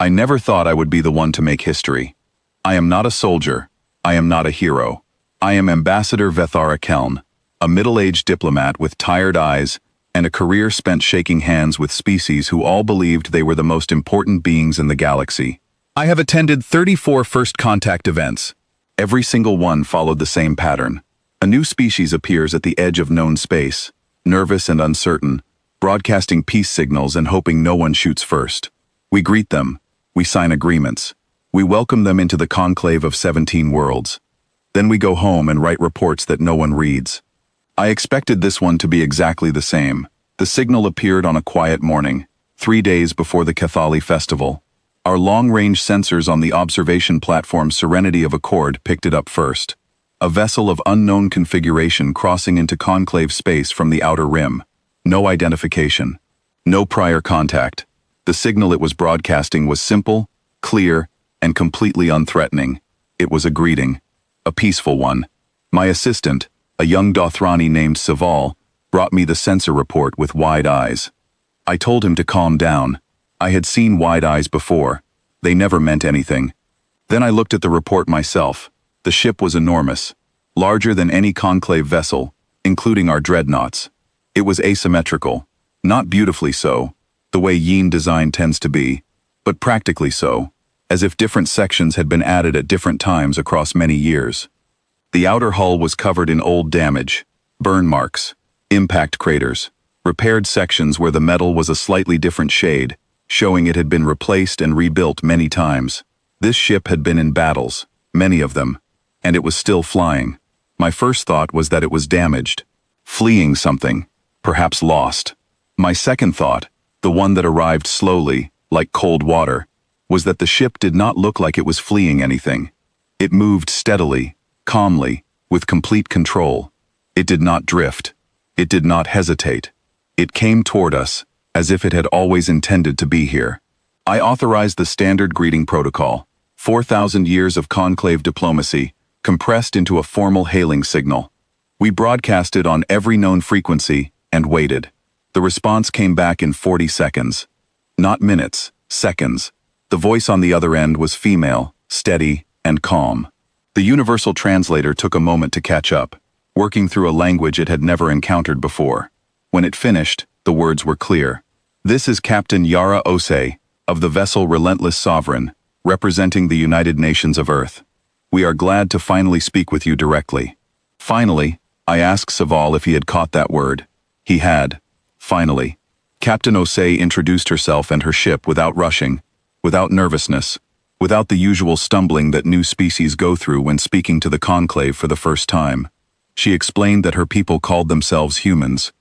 I never thought I would be the one to make history. I am not a soldier. I am not a hero. I am Ambassador Vethara Keln, a middle-aged diplomat with tired eyes and a career spent shaking hands with species who all believed they were the most important beings in the galaxy. I have attended 34 first contact events. Every single one followed the same pattern. A new species appears at the edge of known space, nervous and uncertain, broadcasting peace signals and hoping no one shoots first. We greet them. We sign agreements. We welcome them into the conclave of 17 worlds. Then we go home and write reports that no one reads. I expected this one to be exactly the same. The signal appeared on a quiet morning, 3 days before the Cathali festival. Our long-range sensors on the observation platform Serenity of Accord picked it up first. A vessel of unknown configuration crossing into conclave space from the outer rim. No identification. No prior contact. The signal it was broadcasting was simple, clear, and completely unthreatening. It was a greeting. A peaceful one. My assistant, a young Dothrani named Saval, brought me the sensor report with wide eyes. I told him to calm down. I had seen wide eyes before. They never meant anything. Then I looked at the report myself. The ship was enormous, larger than any conclave vessel, including our dreadnoughts. It was asymmetrical, not beautifully so, the way Yin design tends to be, but practically so, as if different sections had been added at different times across many years. The outer hull was covered in old damage, burn marks, impact craters, repaired sections where the metal was a slightly different shade, showing it had been replaced and rebuilt many times. This ship had been in battles, many of them, and it was still flying. My first thought was that it was damaged, fleeing something, perhaps lost. My second thought, the one that arrived slowly, like cold water, was that the ship did not look like it was fleeing anything. It moved steadily, calmly, with complete control. It did not drift. It did not hesitate. It came toward us, as if it had always intended to be here. I authorized the standard greeting protocol, 4,000 years of conclave diplomacy, compressed into a formal hailing signal. We broadcasted on every known frequency and waited. The response came back in 40 seconds. Not minutes, seconds. The voice on the other end was female, steady, and calm. The universal translator took a moment to catch up, working through a language it had never encountered before. When it finished, the words were clear. This is Captain Yara Ose, of the vessel Relentless Sovereign, representing the United Nations of Earth. We are glad to finally speak with you directly. Finally, I asked Saval if he had caught that word. He had. Finally. Captain Ose introduced herself and her ship without rushing, without nervousness, without the usual stumbling that new species go through when speaking to the conclave for the first time. She explained that her people called themselves humans.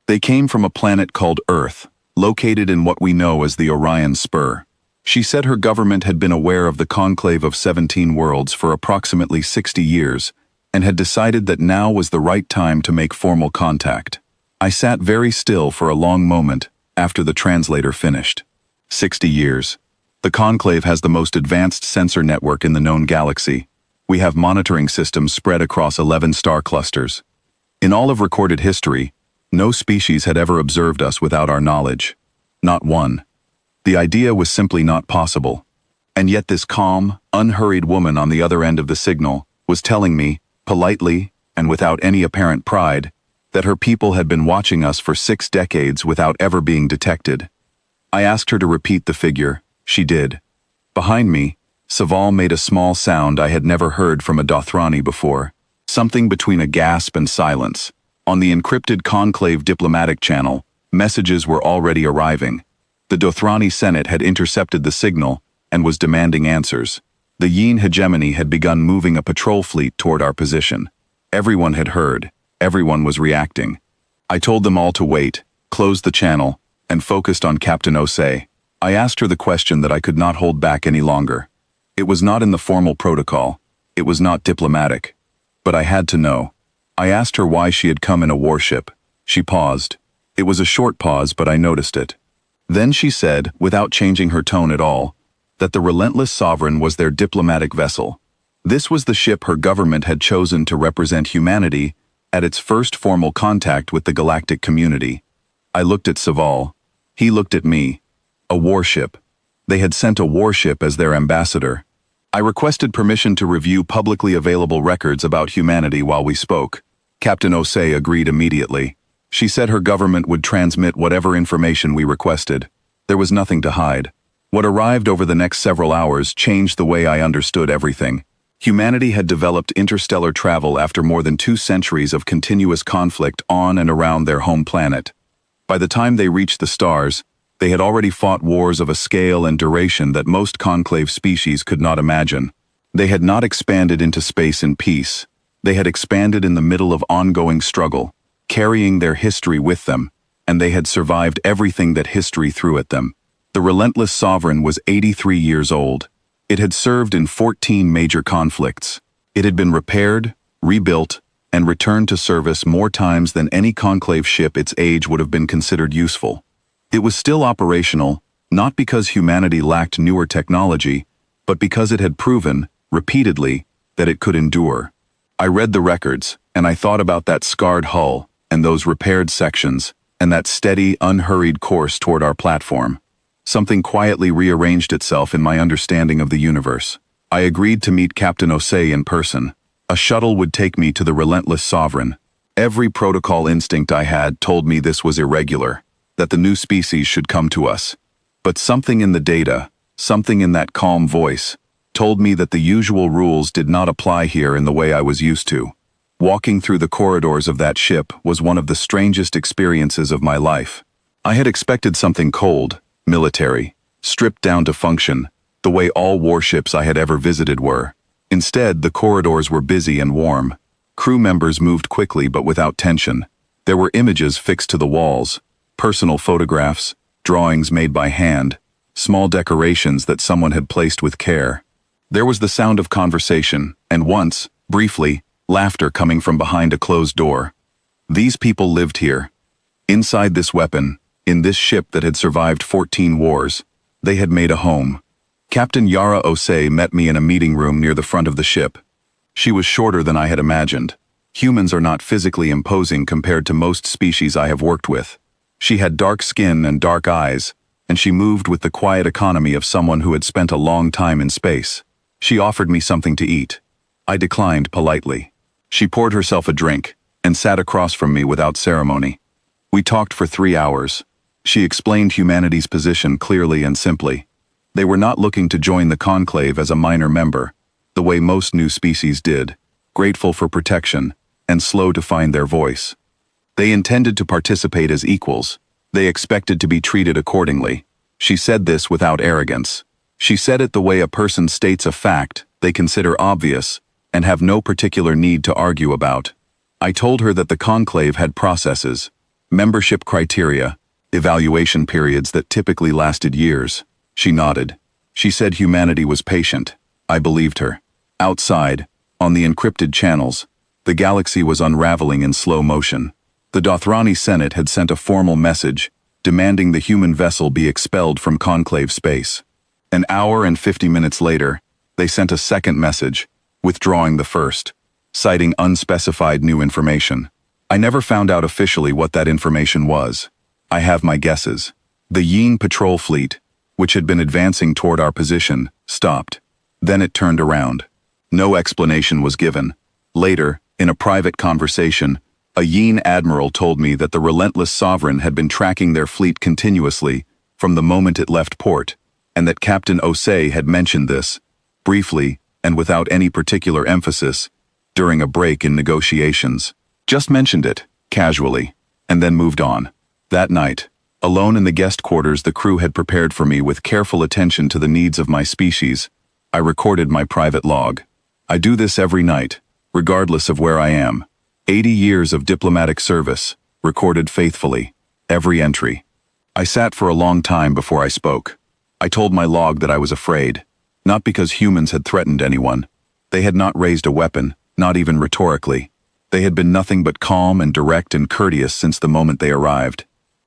They came from a planet called Earth, located in what we know as the Orion Spur. She said her government had been aware of the conclave of 17 worlds for approximately 60 years and had decided that now was the right time to make formal contact. I sat very still for a long moment after the translator finished. 60 years. The conclave has the most advanced sensor network in the known galaxy. We have monitoring systems spread across 11 star clusters. In all of recorded history, no species had ever observed us without our knowledge. Not one. The idea was simply not possible. And yet this calm, unhurried woman on the other end of the signal was telling me, politely and without any apparent pride, that her people had been watching us for 6 decades without ever being detected. I asked her to repeat the figure. She did. Behind me, Saval made a small sound I had never heard from a Dothrani before, something between a gasp and silence. On the encrypted conclave diplomatic channel, messages were already arriving. The Dothrani Senate had intercepted the signal and was demanding answers. The Yin hegemony had begun moving a patrol fleet toward our position. Everyone had heard. Everyone was reacting. I told them all to wait, closed the channel, and focused on Captain Ose. I asked her the question that I could not hold back any longer. It was not in the formal protocol. It was not diplomatic. But I had to know. I asked her why she had come in a warship. She paused. It was a short pause, but I noticed it. Then she said, without changing her tone at all, that the Relentless Sovereign was their diplomatic vessel. This was the ship her government had chosen to represent humanity at its first formal contact with the galactic community. I looked at Saval. He looked at me. A warship. They had sent a warship as their ambassador. I requested permission to review publicly available records about humanity while we spoke. Captain Osei agreed immediately. She said her government would transmit whatever information we requested. There was nothing to hide. What arrived over the next several hours changed the way I understood everything. Humanity had developed interstellar travel after more than 2 centuries of continuous conflict on and around their home planet. By the time they reached the stars, they had already fought wars of a scale and duration that most conclave species could not imagine. They had not expanded into space in peace. They had expanded in the middle of ongoing struggle, carrying their history with them, and they had survived everything that history threw at them. The relentless sovereign was 83 years old. It had served in 14 major conflicts. It had been repaired, rebuilt, and returned to service more times than any conclave ship its age would have been considered useful. It was still operational, not because humanity lacked newer technology, but because it had proven, repeatedly, that it could endure. I read the records, and I thought about that scarred hull, and those repaired sections, and that steady, unhurried course toward our platform. Something quietly rearranged itself in my understanding of the universe. I agreed to meet Captain Osei in person. A shuttle would take me to the relentless sovereign. Every protocol instinct I had told me this was irregular, that the new species should come to us. But something in the data, something in that calm voice, told me that the usual rules did not apply here in the way I was used to. Walking through the corridors of that ship was one of the strangest experiences of my life. I had expected something cold, military, stripped down to function, the way all warships I had ever visited were. Instead, the corridors were busy and warm. Crew members moved quickly but without tension. There were images fixed to the walls, personal photographs, drawings made by hand, small decorations that someone had placed with care. There was the sound of conversation, and once, briefly, laughter coming from behind a closed door. These people lived here. Inside this weapon, in this ship that had survived 14 wars, they had made a home. Captain Yara Osei met me in a meeting room near the front of the ship. She was shorter than I had imagined. Humans are not physically imposing compared to most species I have worked with. She had dark skin and dark eyes, and she moved with the quiet economy of someone who had spent a long time in space. She offered me something to eat. I declined politely. She poured herself a drink and sat across from me without ceremony. We talked for 3 hours. She explained humanity's position clearly and simply. They were not looking to join the conclave as a minor member, the way most new species did, grateful for protection and slow to find their voice. They intended to participate as equals. They expected to be treated accordingly. She said this without arrogance. She said it the way a person states a fact they consider obvious and have no particular need to argue about. I told her that the conclave had processes, membership criteria, evaluation periods that typically lasted years. She nodded. She said humanity was patient. I believed her. Outside, on the encrypted channels, the galaxy was unraveling in slow motion. The Dothrani Senate had sent a formal message, demanding the human vessel be expelled from conclave space. An hour and 50 minutes later, they sent a second message, withdrawing the first, citing unspecified new information. I never found out officially what that information was. I have my guesses. The Yin patrol fleet, which had been advancing toward our position, stopped. Then it turned around. No explanation was given. Later, in a private conversation, a Yin admiral told me that the relentless sovereign had been tracking their fleet continuously from the moment it left port, and that Captain Osei had mentioned this, briefly and without any particular emphasis, during a break in negotiations. Just mentioned it, casually, and then moved on. That night, alone in the guest quarters the crew had prepared for me with careful attention to the needs of my species, I recorded my private log. I do this every night, regardless of where I am. 80 years of diplomatic service, recorded faithfully, every entry. I sat for a long time before I spoke. I told my log that I was afraid, not because humans had threatened anyone. They had not raised a weapon, not even rhetorically. They had been nothing but calm and direct and courteous since the moment they arrived.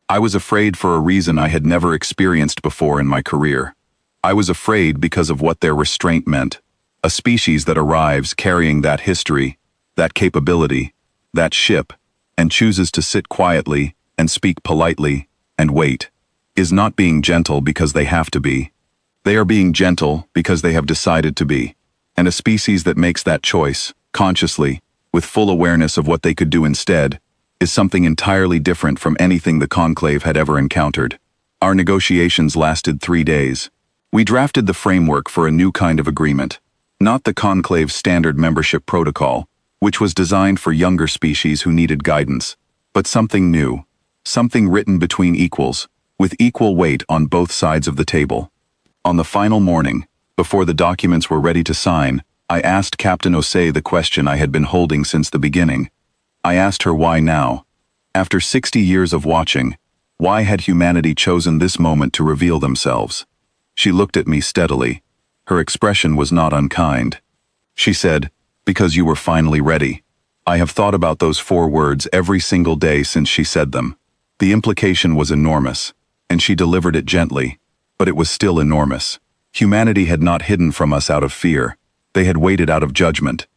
I was afraid for a reason I had never experienced before in my career. I was afraid because of what their restraint meant. A species that arrives carrying that history, that capability, that ship, and chooses to sit quietly and speak politely and wait, is not being gentle because they have to be. They are being gentle because they have decided to be. And a species that makes that choice, consciously, with full awareness of what they could do instead, is something entirely different from anything the Conclave had ever encountered. Our negotiations lasted 3 days. We drafted the framework for a new kind of agreement, not the Conclave's standard membership protocol, which was designed for younger species who needed guidance, but something new, something written between equals, with equal weight on both sides of the table. On the final morning, before the documents were ready to sign, I asked Captain Osei the question I had been holding since the beginning. I asked her why now. After 60 years of watching, why had humanity chosen this moment to reveal themselves? She looked at me steadily. Her expression was not unkind. She said, "Because you were finally ready." I have thought about those 4 words every single day since she said them. The implication was enormous, and she delivered it gently, but it was still enormous. Humanity had not hidden from us out of fear. They had waited out of judgment.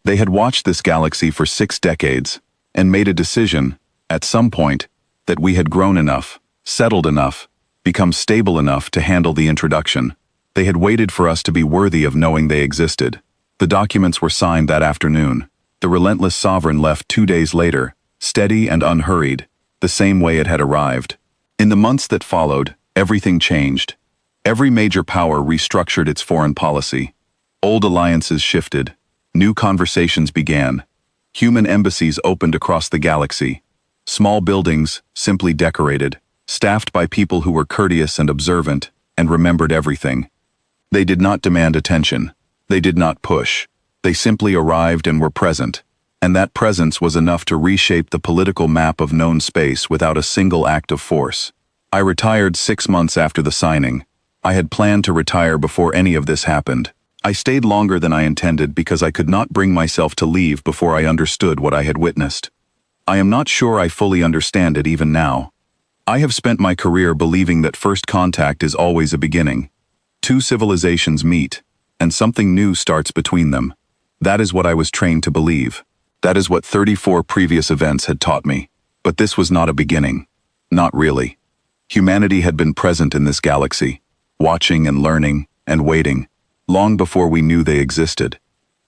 They had watched this galaxy for 6 decades, and made a decision, at some point, that we had grown enough, settled enough, become stable enough to handle the introduction. They had waited for us to be worthy of knowing they existed. The documents were signed that afternoon. The relentless sovereign left 2 days later, steady and unhurried, the same way it had arrived. In the months that followed, everything changed. Every major power restructured its foreign policy. Old alliances shifted. New conversations began. Human embassies opened across the galaxy. Small buildings, simply decorated, staffed by people who were courteous and observant, and remembered everything. They did not demand attention. They did not push. They simply arrived and were present. And that presence was enough to reshape the political map of known space without a single act of force. I retired 6 months after the signing. I had planned to retire before any of this happened. I stayed longer than I intended because I could not bring myself to leave before I understood what I had witnessed. I am not sure I fully understand it even now. I have spent my career believing that first contact is always a beginning. 2 civilizations meet, and something new starts between them. That is what I was trained to believe. That is what 34 previous events had taught me. But this was not a beginning. Not really. Humanity had been present in this galaxy, watching and learning and waiting, long before we knew they existed.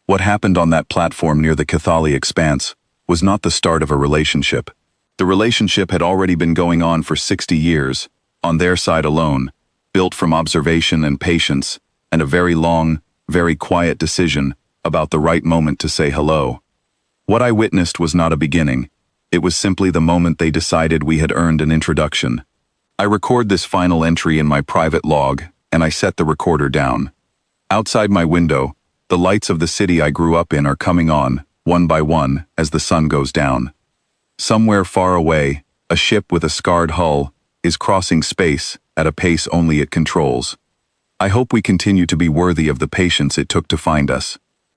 What happened on that platform near the Cathali expanse was not the start of a relationship. The relationship had already been going on for 60 years, on their side alone, built from observation and patience, and a very long, very quiet decision about the right moment to say hello. What I witnessed was not a beginning. It was simply the moment they decided we had earned an introduction. I record this final entry in my private log, and I set the recorder down. Outside my window, the lights of the city I grew up in are coming on, one by one, as the sun goes down. Somewhere far away, a ship with a scarred hull is crossing space at a pace only it controls. I hope we continue to be worthy of the patience it took to find us.